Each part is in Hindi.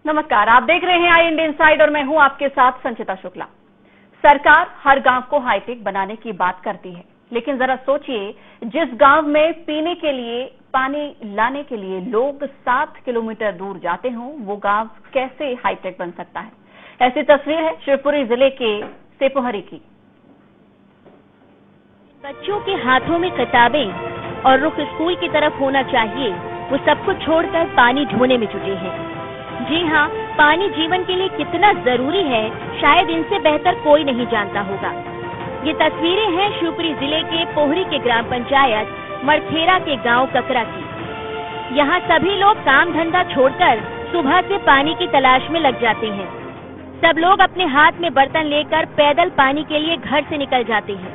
नमस्कार, आप देख रहे हैं आई इंडिया इनसाइड और मैं हूं आपके साथ संचिता शुक्ला। सरकार हर गांव को हाईटेक बनाने की बात करती है, लेकिन जरा सोचिए, जिस गांव में पीने के लिए पानी लाने के लिए लोग 7 किलोमीटर दूर जाते हों, वो गांव कैसे हाईटेक बन सकता है। ऐसी तस्वीर है शिवपुरी जिले के सेपोहरी की। बच्चों के हाथों में किताबें और रुख स्कूल की तरफ होना चाहिए, वो सब कुछ छोड़कर पानी ढूंढने में जुटे हैं। जी हाँ, पानी जीवन के लिए कितना जरूरी है, शायद इनसे बेहतर कोई नहीं जानता होगा। ये तस्वीरें हैं शिवपुरी जिले के पोहरी के ग्राम पंचायत मड़खेरा के गांव ककरा की। यहाँ सभी लोग काम धंधा छोड़कर सुबह से पानी की तलाश में लग जाते हैं। सब लोग अपने हाथ में बर्तन लेकर पैदल पानी के लिए घर से निकल जाते हैं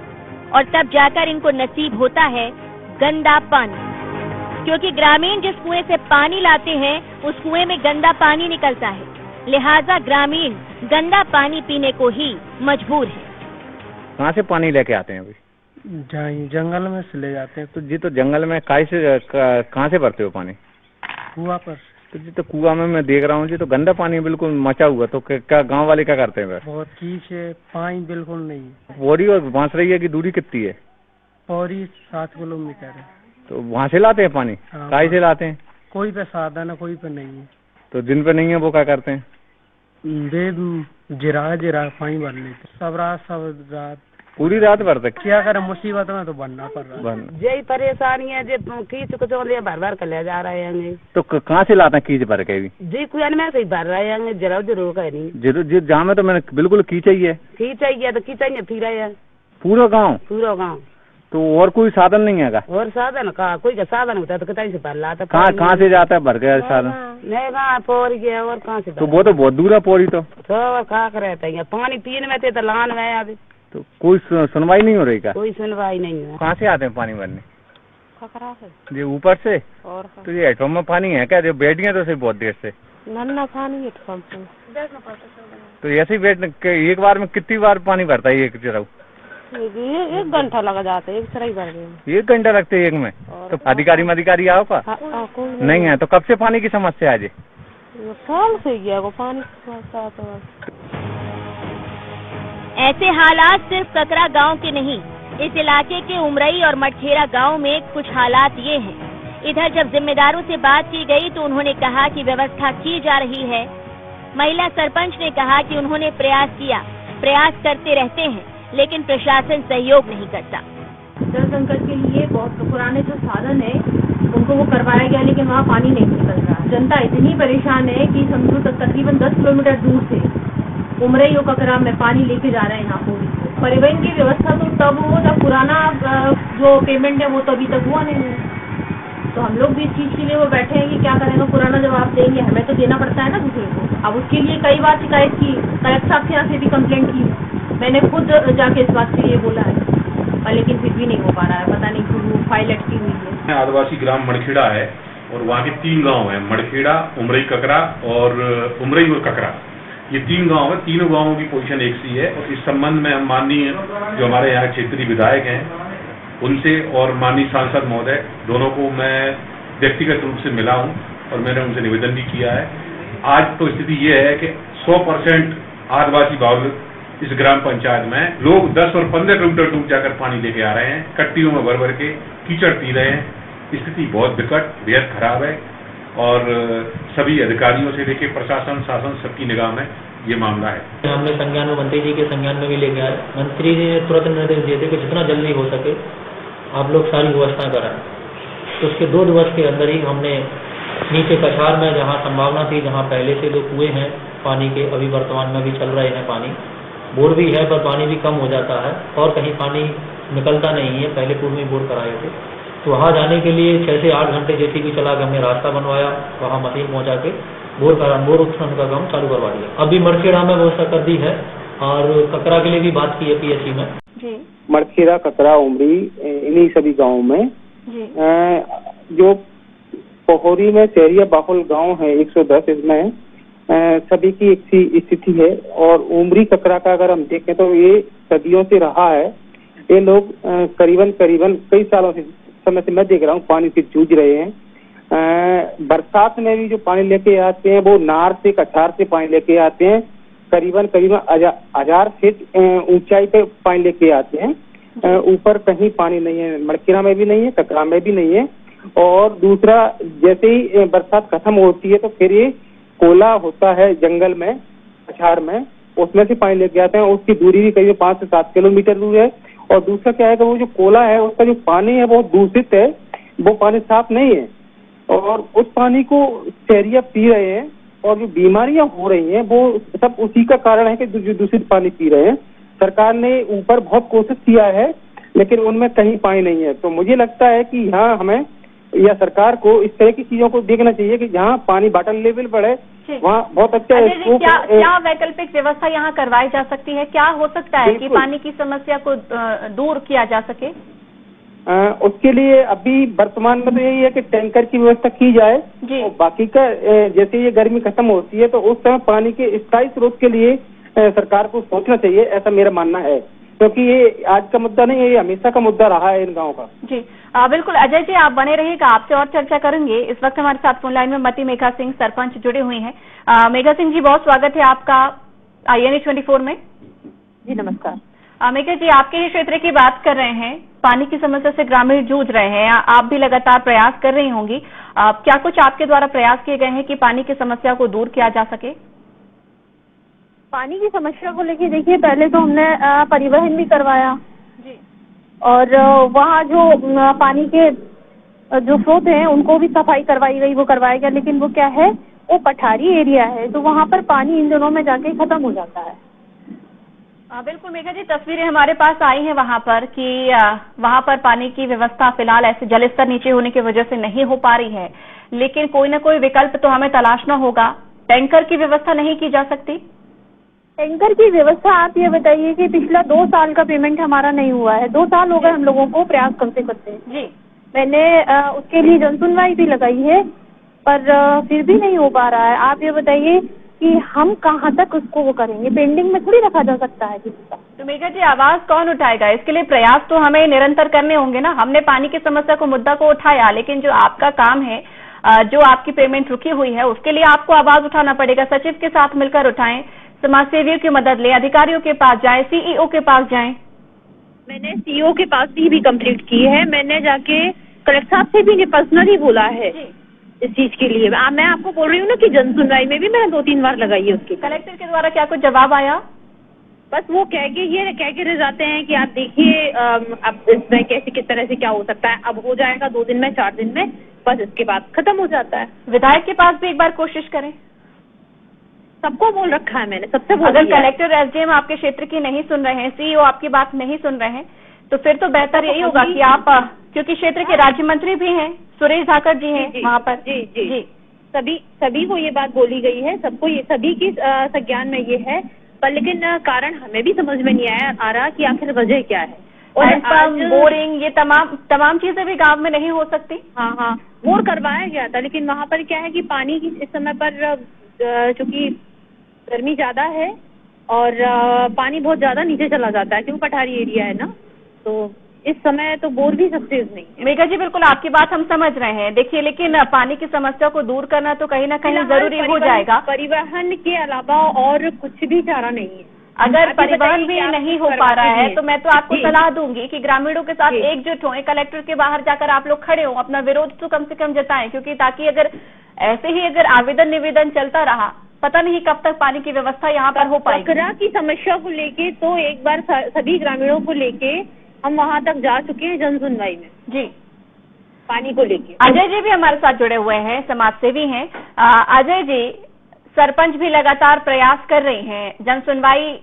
और तब जाकर इनको नसीब होता है गंदा पानी, क्योंकि ग्रामीण जिस कुएं से पानी लाते हैं उस कुएं में गंदा पानी निकलता है, लिहाजा ग्रामीण गंदा पानी पीने को ही मजबूर है। कहाँ से पानी लेके आते हैं अभी? जंगल में से ले जाते हैं। तो जी, तो जंगल में कहाँ से भरते हो पानी? कुआं पर। तो जी, तो कुआं में मैं देख रहा हूँ जी, तो गंदा पानी बिल्कुल मचा हुआ। तो क्या गांव वाले क्या करते हैं? बहुत कीच है, पानी बिल्कुल नहीं। पौड़ी और बांसरैया की दूरी कितनी है? पौड़ी 7 किलोमीटर है। तो वहाँ से लाते हैं पानी? काय से लाते हैं? कोई पे साधन है, कोई पे नहीं है। तो जिन पे नहीं है वो क्या करते हैं? जिरा पानी भर लेते। सब रात पूरी रात भरते। क्या करें, मुसीबत में तो बनना पड़ रहा है। यही परेशानी है, जो कीच को भर भर कर ले जा रहे हैं। तो कहाँ से लाते हैं कीच भर के? जी कुएं में से भर रहे हैं, जरूर का नहीं। जहाँ में तो मैंने बिल्कुल कीच ही है। कीच है तो कीच ही फिर है पूरा गाँव। तो और कोई साधन नहीं है? और साधन का कोई का साधन होता है तो कहीं से भर लाता। कहाँ से जाता है भर के साधन? नहीं कहाँ पौड़ी गया और कहाँ से? तो वो तो बहुत दूर है पौड़ी। तो खा कर रहता है पानी पीने में थे तो लान में अभी। तो कोई सुनवाई नहीं हो रही? का कोई सुनवाई नहीं है। कहाँ से आते हैं पानी भरने? खकरा से। ये ऊपर से? और तो ये हेडपम्प में पानी है क्या? जो बैठ गए तो सही बहुत देर से नन्ना पानी हेडपम्प। तो ऐसे ही बैठ एक बार में कितनी बार पानी भरता है? एक जरा 1 घंटा लगा जाता है, एक तरह ही भर गए। 1 घंटा लगते है एक में? तो अधिकारी आओ का? नहीं है। तो कब से पानी की समस्या है? साल से गया वो पानी की समस्या। तो ऐसे हालात सिर्फ ककरा गांव के नहीं, इस इलाके के उमरई और मड़खेरा गांव में कुछ हालात ये हैं। इधर जब जिम्मेदारों से बात की गई तो उन्होंने कहा कि व्यवस्था की जा रही है। महिला सरपंच ने कहा कि उन्होंने प्रयास करते रहते हैं, लेकिन प्रशासन सहयोग नहीं करता। जल संकट के लिए बहुत पुराने जो साधन है उनको वो करवाया गया, लेकिन वहाँ पानी नहीं निकल रहा। जनता इतनी परेशान है कि समझो तकरीबन 10 किलोमीटर दूर से उमरई और ककरा में पानी लेके जा रहे हैं। यहाँ पूरी परिवहन की व्यवस्था तो तब हो जब पुराना जो पेमेंट है वो तो अभी तक हुआ नहीं है। तो हम लोग भी इस चीज के लिए वो बैठे हैं कि क्या करेंगे, पुराना जब आप देंगे हमें तो देना पड़ता है ना दूसरे को। अब उसके लिए कई बार शिकायत की, कलेक्टर साहब के यहाँ से भी कंप्लेंट की, मैंने खुद जाके इस बात से ये बोला है, लेकिन फिर भी नहीं हो पा रहा है। पता नहीं क्यों वो फाइल अटकी हुई है। आदिवासी ग्राम मड़खेड़ा है और वहाँ के 3 गांव हैं, मड़खेड़ा, उमरई ककरा और उमरई और ककरा। ये 3 गांव है। तीनों गांवों की पोजीशन एक सी है। और इस संबंध में हम माननीय जो हमारे यहाँ क्षेत्रीय विधायक हैं उनसे और माननीय सांसद महोदय दोनों को मैं व्यक्तिगत रूप से मिला हूँ और मैंने उनसे निवेदन भी किया है। आज तो स्थिति ये है कि 100% आदिवासी बाहुल इस ग्राम पंचायत में लोग 10 और 15 किलोमीटर दूर जाकर पानी लेके आ रहे हैं, कट्टियों में भर भर के कीचड़ पी रहे हैं। स्थिति बहुत विकट, बेहद खराब है और सभी अधिकारियों से लेकर प्रशासन, शासन सबकी निगाह में ये मामला है। हमने संज्ञान में मंत्री जी के संज्ञान में भी लेके आए। मंत्री जी ने तुरंत निर्देश दिए थे कि जितना जल्दी हो सके आप लोग सारी व्यवस्था कराएं। तो उसके 2 दिवस के अंदर ही हमने नीचे कछार में जहाँ संभावना थी, जहाँ पहले से 2 कुएं हैं पानी के, अभी वर्तमान में भी चल रहे हैं पानी, बोर भी है पर पानी भी कम हो जाता है और कहीं पानी निकलता नहीं है। पहले पूर्व में बोर कराए थे, तो वहाँ जाने के लिए 6 से 8 घंटे जेसीबी चला के हमने रास्ता बनवाया, वहाँ मशीन पहुँचा के बोर उत्खनन का काम चालू करवा दिया। अभी मड़खेड़ा में व्यवस्था कर दी है और ककरा के लिए भी बात की है पीएचसी में। मड़खेड़ा, ककरा, उमरी, इन्हीं सभी गाँव में जो पोहरी में शहरिया बाहुल गाँव है 110, इसमें सभी की एक सी स्थिति है। और उमरी ककरा का अगर हम देखें तो ये सदियों से रहा है। ये लोग करीबन कई सालों से समय से मैं देख रहा हूँ पानी से जूझ रहे हैं। बरसात में भी जो पानी लेके आते हैं वो नार से कछार से पानी लेके आते हैं, करीबन 1000 फीट ऊंचाई पे पानी लेके आते हैं। ऊपर कहीं पानी नहीं है, मड़खेड़ा में भी नहीं है, ककरा में भी नहीं है। और दूसरा, जैसे ही बरसात खत्म होती है तो फिर ये कोला होता है जंगल में, कछार में, उसमें से पानी लेके आते हैं। उसकी दूरी भी करीब 5 से 7 किलोमीटर दूर है। और दूसरा क्या है कि वो जो कोला है उसका जो पानी है वो दूषित है, वो पानी साफ नहीं है और उस पानी को शहरिया पी रहे हैं और जो बीमारियां हो रही हैं वो सब उसी का कारण है कि जो दूषित पानी पी रहे हैं। सरकार ने ऊपर बहुत कोशिश किया है लेकिन उनमें कहीं पानी नहीं है। तो मुझे लगता है कि यहाँ हमें या सरकार को इस तरह की चीजों को देखना चाहिए कि जहाँ पानी वाटर लेवल बढ़े वहाँ बहुत अच्छा क्या वैकल्पिक व्यवस्था यहाँ करवाई जा सकती है? क्या हो सकता है कि पानी की समस्या को दूर किया जा सके? उसके लिए अभी वर्तमान में तो यही है कि टैंकर की व्यवस्था की जाए और बाकी का जैसे ये गर्मी खत्म होती है तो उस समय पानी के स्थायी स्रोत के लिए सरकार को सोचना चाहिए, ऐसा मेरा मानना है। क्योंकि ये आज का मुद्दा नहीं है, ये हमेशा का मुद्दा रहा है इन गाँव का। जी बिल्कुल अजय जी, आप बने रहिएगा, आपसे और चर्चा करेंगे। इस वक्त हमारे साथ फोन लाइन में मती मेघा सिंह सरपंच जुड़े हुए हैं। मेघा सिंह जी, बहुत स्वागत है आपका INA 24 में। जी नमस्कार। मेघा जी, आपके ही क्षेत्र की बात कर रहे हैं, पानी की समस्या से ग्रामीण जूझ रहे हैं, आप भी लगातार प्रयास कर रही होंगी। क्या कुछ आपके द्वारा प्रयास किए गए हैं कि पानी की समस्या को दूर किया जा सके? पानी की समस्या को लेके देखिए, पहले तो हमने परिवहन भी करवाया जी, और वहाँ जो पानी के जो स्रोत हैं उनको भी सफाई करवाई गई, वो करवाया गया। लेकिन वो क्या है, वो पठारी एरिया है तो वहाँ पर पानी इन दिनों में जाके खत्म हो जाता है। बिल्कुल मेघा जी, तस्वीरें हमारे पास आई हैं वहाँ पर कि वहाँ पर पानी की व्यवस्था फिलहाल ऐसे जल स्तर नीचे होने की वजह से नहीं हो पा रही है, लेकिन कोई ना कोई विकल्प तो हमें तलाशना होगा। टैंकर की व्यवस्था नहीं की जा सकती? टैंकर की व्यवस्था, आप ये बताइए कि पिछला 2 साल का पेमेंट हमारा नहीं हुआ है। 2 साल हो गए हम लोगों को प्रयास करते करते जी। मैंने उसके लिए जनसुनवाई भी लगाई है पर फिर भी नहीं हो पा रहा है। आप ये बताइए कि हम कहाँ तक उसको वो करेंगे, पेंडिंग में थोड़ी रखा जा सकता है किसी का। तो मेघा जी, आवाज कौन उठाएगा? इसके लिए प्रयास तो हमें निरंतर करने होंगे ना। हमने पानी की समस्या को, मुद्दा को उठाया, लेकिन जो आपका काम है, जो आपकी पेमेंट रुकी हुई है, उसके लिए आपको आवाज उठाना पड़ेगा। सचिव के साथ मिलकर उठाएं, समाज सेवियों की मदद ले, अधिकारियों के पास जाएं, CEO के पास जाएं। मैंने CEO के पास भी कंप्लीट की है, मैंने जाके कलेक्टर साहब से भी पर्सनली बोला है इस चीज के लिए। मैं आपको बोल रही हूँ ना कि जनसुनवाई में भी मैंने 2-3 बार लगाई है उसकी। कलेक्टर के द्वारा क्या कुछ जवाब आया? बस वो कह के रह जाते हैं कि आप देखिए अब इसमें कैसे किस तरह से क्या हो सकता है, अब हो जाएगा 2 दिन में 4 दिन में, बस इसके बाद खत्म हो जाता है। विधायक के पास भी एक बार कोशिश करें। सबको बोल रखा है मैंने, सबसे बोल। अगर कलेक्टर SDM आपके क्षेत्र की नहीं सुन रहे हैं, CEO आपकी बात नहीं सुन रहे हैं, तो फिर तो बेहतर यही होगा कि आप, क्योंकि क्षेत्र के राज्य मंत्री भी हैं, सुरेश धाकर जी हैं वहाँ पर। जी जी जी, सभी को ये बात बोली गई है, सबको ये, सभी की संज्ञान में ये है, पर लेकिन कारण हमें भी समझ में नहीं आ रहा कि आखिर वजह क्या है। और बोरिंग, ये तमाम चीजें भी गांव में नहीं हो सकती। हाँ, बोर करवाया गया था, लेकिन वहाँ पर क्या है कि पानी की इस समय पर चूंकि गर्मी ज्यादा है और पानी बहुत ज्यादा नीचे चला जाता है क्योंकि पठारी एरिया है ना, तो इस समय तो बोर भी सक्सेस नहीं है। मेघा जी, बिल्कुल आपकी बात हम समझ रहे हैं। देखिए, लेकिन पानी की समस्या को दूर करना तो कहीं ना कहीं जरूरी हो जाएगा। परिवहन के अलावा और कुछ भी चारा नहीं है। अगर परिवहन भी नहीं हो पा रहा है तो मैं तो आपको सलाह दूंगी कि ग्रामीणों के साथ एकजुट हों, कलेक्टर के बाहर जाकर आप लोग खड़े हो, अपना विरोध तो कम से कम जताएं, क्योंकि ताकि अगर ऐसे ही अगर आवेदन निवेदन चलता रहा, पता नहीं कब तक पानी की व्यवस्था यहाँ पर हो पाएगी। कचरा की समस्या को लेके तो एक बार सभी ग्रामीणों को लेके हम वहाँ तक जा चुके हैं जनसुनवाई में जी, पानी को लेके। अजय जी भी हमारे साथ जुड़े हुए हैं, समाज सेवी हैं। अजय जी, सरपंच भी लगातार प्रयास कर रही हैं, जनसुनवाई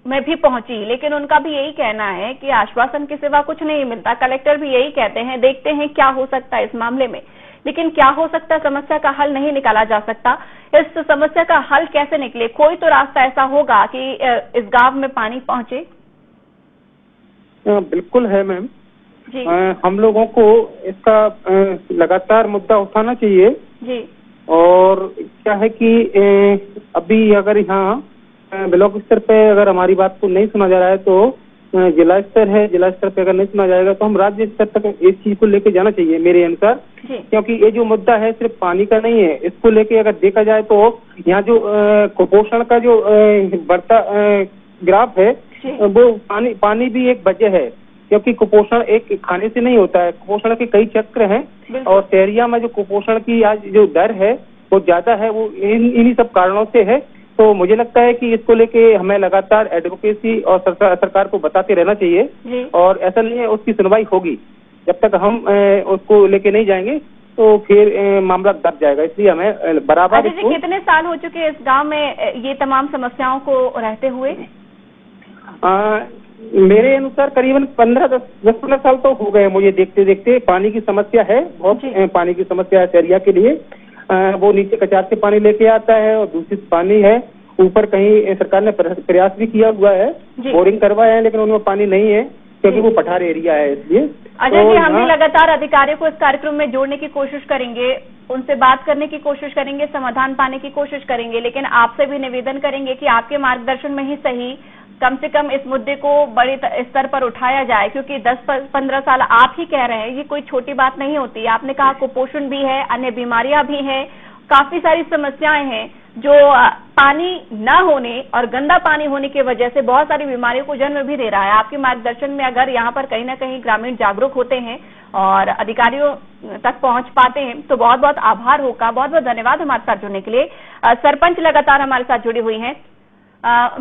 में भी पहुंची, लेकिन उनका भी यही कहना है कि आश्वासन के सिवा कुछ नहीं मिलता। कलेक्टर भी यही कहते हैं, देखते हैं क्या हो सकता है इस मामले में। लेकिन क्या हो सकता है, समस्या का हल नहीं निकाला जा सकता। इस समस्या का हल कैसे निकले? कोई तो रास्ता ऐसा होगा कि इस गांव में पानी पहुंचे। बिल्कुल है मैम जी। हम लोगों को इसका लगातार मुद्दा उठाना चाहिए जी। और क्या है कि अभी अगर यहाँ ब्लॉक स्तर पे अगर हमारी बात को नहीं सुना जा रहा है तो जिला स्तर है, जिला स्तर पे अगर नहीं सुना जाएगा तो हम राज्य स्तर तक इस चीज को लेके जाना चाहिए मेरे अनुसार, क्योंकि ये जो मुद्दा है सिर्फ पानी का नहीं है। इसको लेके अगर देखा जाए तो यहाँ जो कुपोषण का जो बढ़ता ग्राफ है वो पानी भी एक वजह है, क्योंकि कुपोषण एक खाने से नहीं होता है, कुपोषण के कई चक्र हैं और शहरिया में जो कुपोषण की आज जो दर है वो ज्यादा है, वो इन्हीं सब कारणों से है। तो मुझे लगता है कि इसको लेके हमें लगातार एडवोकेसी और सरकार को बताते रहना चाहिए और ऐसा नहीं है उसकी सुनवाई होगी। जब तक हम उसको लेके नहीं जाएंगे तो फिर मामला दब जाएगा, इसलिए हमें बराबर। कितने साल हो चुके हैं इस गांव में ये तमाम समस्याओं को रहते हुए? मेरे अनुसार करीबन 10-15 साल तो हो गए मुझे देखते देखते। पानी की समस्या है, बहुत पानी की समस्या है शहरिया के लिए। वो नीचे कचार से पानी लेके आता है और दूषित पानी है। ऊपर कहीं सरकार ने प्रयास भी किया हुआ है, बोरिंग करवाए हैं, लेकिन उनमें पानी नहीं है क्योंकि वो पठार एरिया है, इसलिए। अजय जी, हम भी लगातार अधिकारियों को इस कार्यक्रम में जोड़ने की कोशिश करेंगे, उनसे बात करने की कोशिश करेंगे, समाधान पाने की कोशिश करेंगे, लेकिन आपसे भी निवेदन करेंगे कि आपके मार्गदर्शन में ही सही कम से कम इस मुद्दे को बड़े स्तर पर उठाया जाए, क्योंकि 10-15 साल आप ही कह रहे हैं, ये कोई छोटी बात नहीं होती। आपने कहा कुपोषण भी है, अन्य बीमारियां भी हैं, काफी सारी समस्याएं हैं जो पानी न होने और गंदा पानी होने की वजह से बहुत सारी बीमारियों को जन्म भी दे रहा है। आपके मार्गदर्शन में अगर यहाँ पर कहीं ना कहीं ग्रामीण जागरूक होते हैं और अधिकारियों तक पहुंच पाते हैं तो बहुत बहुत आभार होगा। बहुत बहुत धन्यवाद हमारे साथ जुड़ने के लिए। सरपंच लगातार हमारे साथ जुड़ी हुई हैं।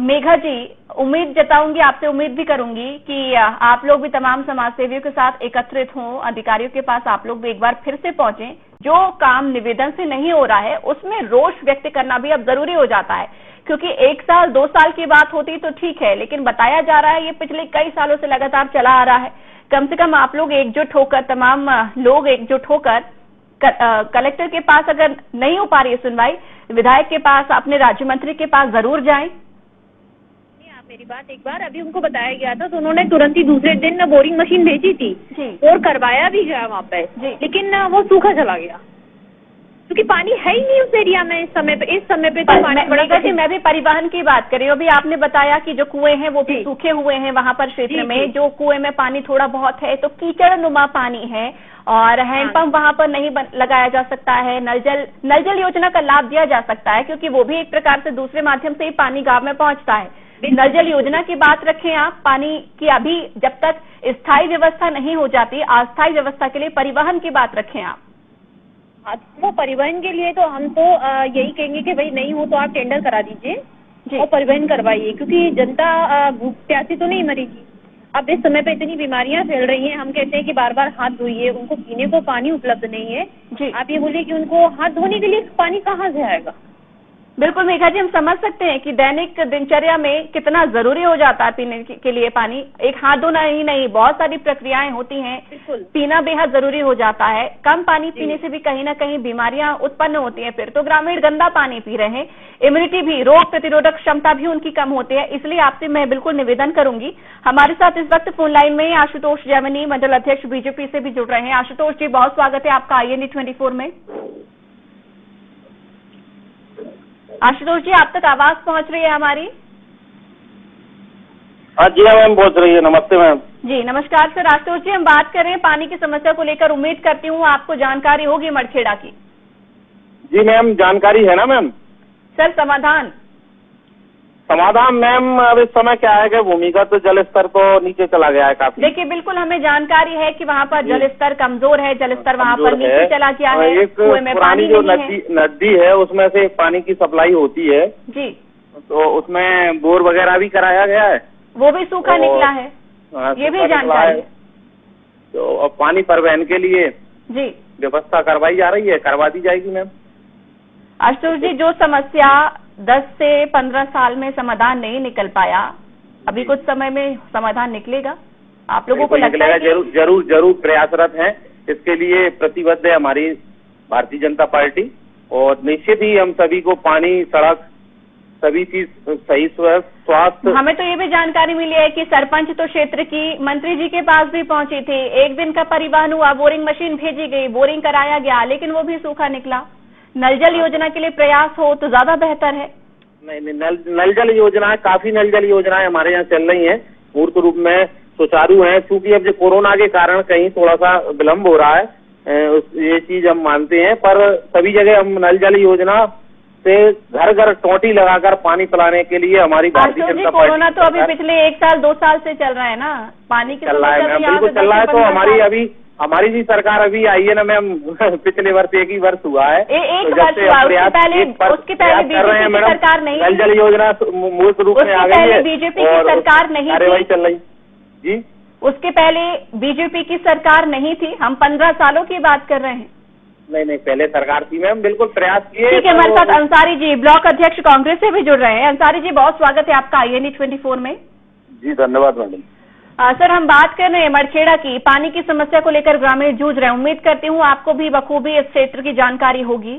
मेघा जी, उम्मीद जताऊंगी, आपसे उम्मीद भी करूंगी कि आप लोग भी तमाम समाज सेवियों के साथ एकत्रित हों, अधिकारियों के पास आप लोग भी एक बार फिर से पहुंचें। जो काम निवेदन से नहीं हो रहा है उसमें रोष व्यक्त करना भी अब जरूरी हो जाता है, क्योंकि 1 साल 2 साल की बात होती तो ठीक है, लेकिन बताया जा रहा है ये पिछले कई सालों से लगातार चला आ रहा है। कम से कम आप लोग एकजुट होकर, तमाम लोग एकजुट होकर कलेक्टर के पास अगर नहीं हो पा रही है सुनवाई, विधायक के पास, अपने राज्य मंत्री के पास जरूर जाएं। मेरी बात एक बार अभी उनको बताया गया था तो उन्होंने तुरंत ही दूसरे दिन बोरिंग मशीन भेजी थी और करवाया भी गया वहाँ पे, लेकिन वो सूखा चला गया क्योंकि पानी है ही नहीं उस एरिया में इस समय पे तो पानी बड़ा। मैं भी परिवहन की बात कर रही हूँ। अभी आपने बताया कि जो कुएं हैं वो भी सूखे हुए हैं वहाँ पर क्षेत्र में, जो कुएं में पानी थोड़ा बहुत है तो कीचड़ नुमा पानी है और हैंडपंप वहाँ पर नहीं लगाया जा सकता है। नल जल योजना का लाभ दिया जा सकता है क्योंकि वो भी एक प्रकार से दूसरे माध्यम से ही पानी गाँव में पहुँचता है। नल जल योजना की बात रखें आप, पानी की अभी जब तक स्थायी व्यवस्था नहीं हो जाती, अस्थायी व्यवस्था के लिए परिवहन की बात रखें आप। वो परिवहन के लिए तो हम तो यही कहेंगे कि भाई नहीं हो तो आप टेंडर करा दीजिए और परिवहन करवाइए, क्योंकि जनता भूख प्यासी तो नहीं मरेगी। अब इस समय पे इतनी बीमारियां फैल रही हैं, हम कहते हैं कि बार बार हाथ धोइए, उनको पीने को पानी उपलब्ध नहीं है। आप ये बोलिए कि उनको हाथ धोने के लिए पानी कहाँ से आएगा? बिल्कुल मेघा जी, हम समझ सकते हैं कि दैनिक दिनचर्या में कितना जरूरी हो जाता है पीने के लिए पानी। एक हाथ धोना ही नहीं, बहुत सारी प्रक्रियाएं होती हैं, पीना बेहद जरूरी हो जाता है। कम पानी पीने से भी कहीं ना कहीं बीमारियां उत्पन्न होती हैं। फिर तो ग्रामीण गंदा पानी पी रहे हैं, इम्यूनिटी भी, रोग प्रतिरोधक क्षमता भी उनकी कम होती है। इसलिए आपसे मैं बिल्कुल निवेदन करूंगी। हमारे साथ इस वक्त फोन लाइन में आशुतोष जैमिनी, मंडल अध्यक्ष बीजेपी से भी जुड़ रहे हैं। आशुतोष जी, बहुत स्वागत है आपका INE 24 में। आशुतोष जी, आप तक आवाज पहुंच रही है हमारी? हाँ जी मैम, पहुंच रही है। नमस्ते मैम। जी नमस्कार सर। आशुतोष जी, हम बात कर रहे हैं पानी की समस्या को लेकर। उम्मीद करती हूँ आपको जानकारी होगी मड़खेड़ा की। जी मैम, जानकारी है ना मैम। सर समाधान मैम, अब इस समय क्या है कि भूमिगत जल स्तर तो नीचे चला गया है काफी। देखिए, बिल्कुल हमें जानकारी है कि वहाँ पर जल स्तर कमजोर है, जल स्तर वहाँ पर नीचे चला गया है। एक पुरानी जो नदी है उसमें से पानी की सप्लाई होती है जी, तो उसमें बोर वगैरह भी कराया गया है, वो भी सूखा निकला है। ये भी जानकारी है। तो अब पानी परिवहन के लिए जी व्यवस्था करवाई जा रही है, करवा दी जाएगी मैम। आशुतोष जी, जो समस्या 10 से 15 साल में समाधान नहीं निकल पाया, अभी कुछ समय में समाधान निकलेगा? आप लोगों को लगता है? जरूर प्रयासरत हैं। इसके लिए प्रतिबद्ध है हमारी भारतीय जनता पार्टी और निश्चित ही हम सभी को पानी, सड़क, सभी चीज सही, स्वास्थ्य। हमें तो ये भी जानकारी मिली है कि सरपंच तो क्षेत्र की मंत्री जी के पास भी पहुंची थी, एक दिन का परिवहन हुआ, बोरिंग मशीन भेजी गई, बोरिंग कराया गया, लेकिन वो भी सूखा निकला। नल जल योजना के लिए प्रयास हो तो ज्यादा बेहतर है। नहीं, नल जल योजना, काफी नल जल योजनाएं हमारे यहाँ चल रही हैं, मूर्त रूप में सुचारू हैं। चूंकि अब जो कोरोना के कारण कहीं थोड़ा सा विलम्ब हो रहा है, ये चीज हम मानते हैं, पर सभी जगह हम नल जल योजना से घर घर टोटी लगाकर पानी पिलाने के लिए हमारी भारतीय जनता पार्टी। कोरोना तो अभी पिछले 1 साल 2 साल से चल रहा है ना, पानी की चल रहा है मैम, बिल्कुल चल रहा है। तो हमारी भी सरकार अभी आई है ना मैम, पिछले वर्ष 1 ही वर्ष हुआ है। एक वर्ष हुआ, उसके पहले बीजेपी की सरकार नहीं, नल जल योजना मूर्त रूप में आ गई है, बीजेपी की सरकार नहीं कार्यवाही चल रही जी। उसके पहले बीजेपी की सरकार नहीं थी, हम 15 सालों की बात कर रहे हैं। नहीं, पहले सरकार थी मैम, बिल्कुल प्रयास किए। ठीक है, हमारे साथ अंसारी जी, ब्लॉक अध्यक्ष कांग्रेस से भी जुड़ रहे हैं। अंसारी जी, बहुत स्वागत है आपका IND 24 में। जी धन्यवाद मैडम। सर, हम बात कर रहे हैं मड़खेड़ा की, पानी की समस्या को लेकर ग्रामीण जूझ रहे हैं। उम्मीद करती हूँ आपको भी बखूबी इस क्षेत्र की जानकारी होगी।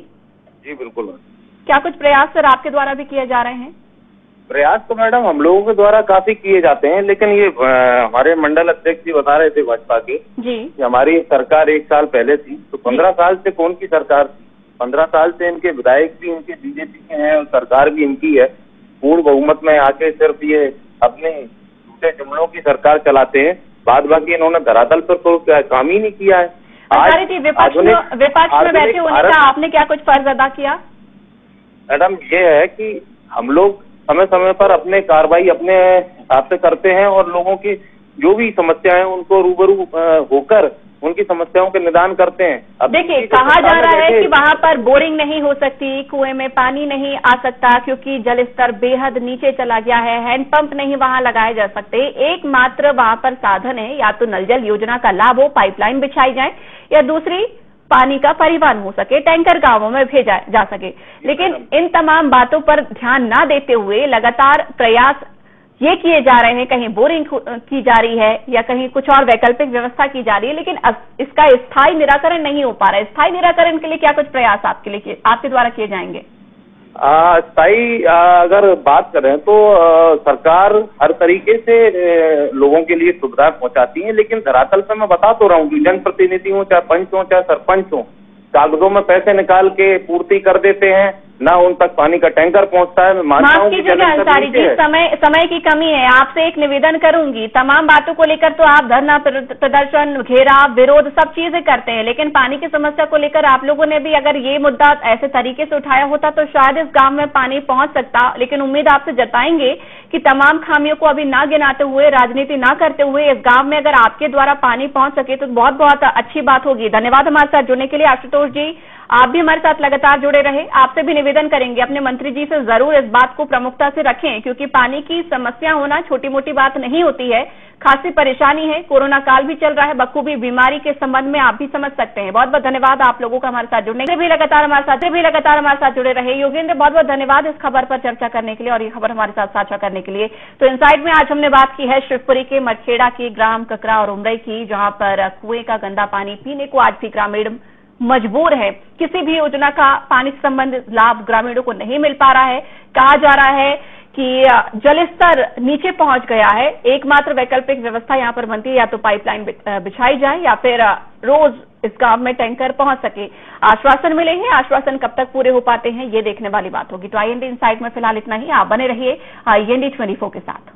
जी बिल्कुल। क्या कुछ प्रयास सर आपके द्वारा भी किए जा रहे हैं? प्रयास तो मैडम हम लोगों के द्वारा काफी किए जाते हैं, लेकिन ये हमारे मंडल अध्यक्ष जी बता रहे थे भाजपा के जी, हमारी सरकार 1 साल पहले थी, तो 15 साल से कौन की सरकार थी? 15 साल से इनके विधायक भी इनके बीजेपी के हैं और सरकार भी इनकी है। पूर्ण बहुमत में आके सिर्फ ये अपने झूठे जुमलों की सरकार चलाते हैं, बाद बाकी इन्होंने धरातल पर तो काम ही नहीं किया है। अंसारी जी, विपक्ष में बैठे होने का आपने क्या कुछ फर्ज अदा किया? मैडम ये है कि हम लोग समय समय पर अपने कार्रवाई अपने हिसाब से करते हैं और लोगों की जो भी समस्याएं हैं उनको रूबरू होकर उनकी समस्याओं के निदान करते हैं। अब देखिए, कहा जा रहा है कि वहां पर बोरिंग नहीं हो सकती, कुएं में पानी नहीं आ सकता क्योंकि जल स्तर बेहद नीचे चला गया है, हैंडपंप नहीं वहां लगाए जा सकते। एकमात्र वहां पर साधन है या तो नल जल योजना का लाभ हो, पाइपलाइन बिछाई जाए, या दूसरी पानी का परिवहन हो सके, टैंकर गांवों में भेजा जा सके। लेकिन इन तमाम बातों पर ध्यान न देते हुए लगातार प्रयास ये किए जा रहे हैं, कहीं बोरिंग की जा रही है या कहीं कुछ और वैकल्पिक व्यवस्था की जा रही है, लेकिन इसका स्थायी निराकरण नहीं हो पा रहा है। स्थायी निराकरण के लिए क्या कुछ प्रयास आपके द्वारा किए जाएंगे? स्थायी अगर बात करें तो सरकार हर तरीके से लोगों के लिए सुविधा पहुंचाती है, लेकिन धरातल पे मैं बता तो रहा हूँ कि जनप्रतिनिधि हो, चाहे पंच हो, चाहे सरपंच हो, कागजों में पैसे निकाल के पूर्ति कर देते हैं, ना उन तक पानी का टैंकर पहुंचता है। मैं मानता हूं कि अंसारी जी, समय की कमी है, आपसे एक निवेदन करूंगी। तमाम बातों को लेकर तो आप धरना प्रदर्शन, घेराव, विरोध सब चीजें करते हैं, लेकिन पानी की समस्या को लेकर आप लोगों ने भी अगर ये मुद्दा ऐसे तरीके से उठाया होता तो शायद इस गांव में पानी पहुंच सकता। लेकिन उम्मीद आपसे जताएंगे कि तमाम खामियों को अभी ना गिनाते हुए, राजनीति ना करते हुए इस गांव में अगर आपके द्वारा पानी पहुंच सके तो बहुत बहुत अच्छी बात होगी। धन्यवाद हमारे साथ जुड़ने के लिए आशुतोष जी। आप भी हमारे साथ लगातार जुड़े रहे। आपसे भी निवेदन करेंगे अपने मंत्री जी से जरूर इस बात को प्रमुखता से रखें, क्योंकि पानी की समस्या होना छोटी मोटी बात नहीं होती है, खासी परेशानी है। कोरोना काल भी चल रहा है, बखूबी बीमारी के संबंध में आप भी समझ सकते हैं। बहुत बहुत धन्यवाद आप लोगों का हमारे साथ जुड़ने के लिए, लगातार हमारे साथ जुड़े रहे। योगेंद्र, बहुत बहुत धन्यवाद इस खबर पर चर्चा करने के लिए और ये खबर हमारे साथ साझा करने के लिए। तो इनसाइड में आज हमने बात की है शिवपुरी के मड़खेड़ा की, ग्राम ककरा और उमरई की, जहां पर कुएं का गंदा पानी पीने को आज भी ग्रामीण मजबूर है। किसी भी योजना का पानी से संबंधित लाभ ग्रामीणों को नहीं मिल पा रहा है। कहा जा रहा है कि जलस्तर नीचे पहुंच गया है। एकमात्र वैकल्पिक व्यवस्था यहां पर बनती है या तो पाइपलाइन बिछाई जाए या फिर रोज इस गांव में टैंकर पहुंच सके। आश्वासन मिले हैं, आश्वासन कब तक पूरे हो पाते हैं ये देखने वाली बात होगी। तो IND इनसाइड में फिलहाल इतना ही। आप बने रहिए IND 24 के साथ।